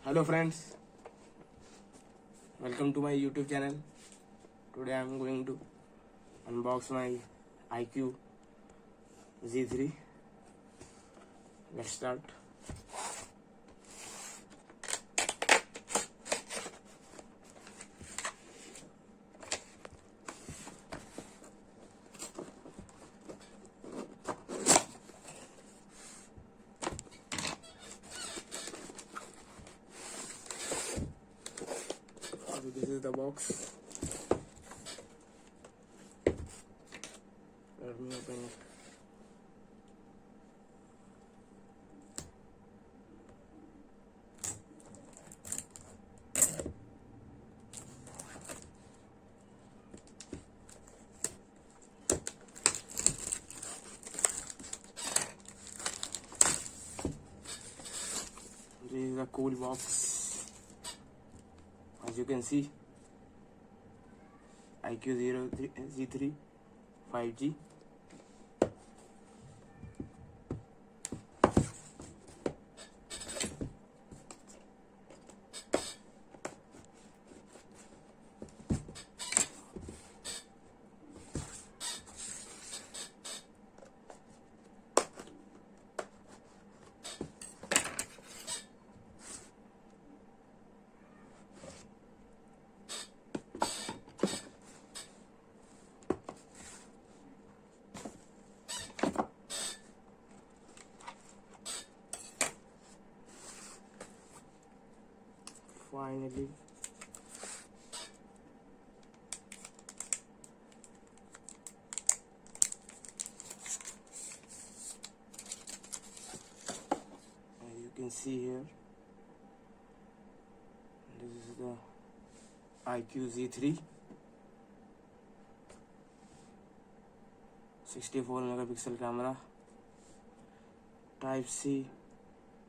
Hello friends, welcome to my YouTube channel. Today I am going to unbox my IQOO Z3. Let's start. So this is the box. Let me open it. This is a cool box. As you can see, IQOO Z3 5G. Finally, as you can see here, this is the IQOO Z3 64 megapixel camera, Type C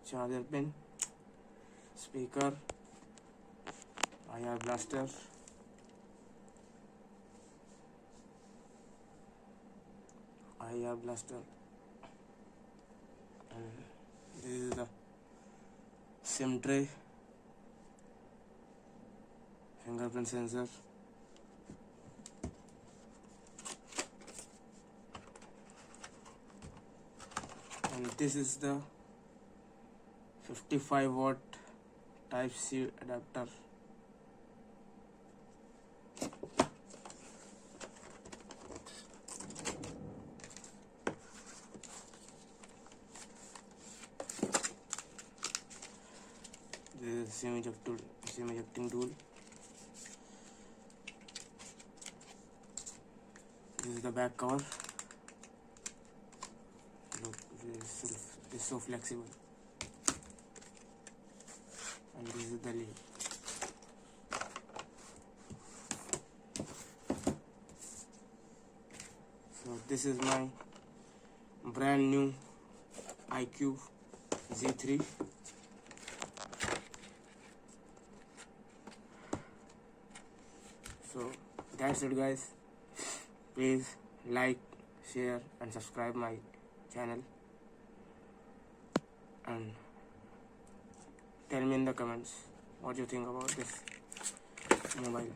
charger pin, speaker, IR blaster, and this is the SIM tray, fingerprint sensor, and this is the 55-watt Type C adapter. This is SIM ejecting tool. This is the back cover. Look, this is so flexible. And this is the lid. So this is my brand new IQOO Z3. So that's it, guys. Please like, share and subscribe my channel, and tell me in the comments what you think about this mobile.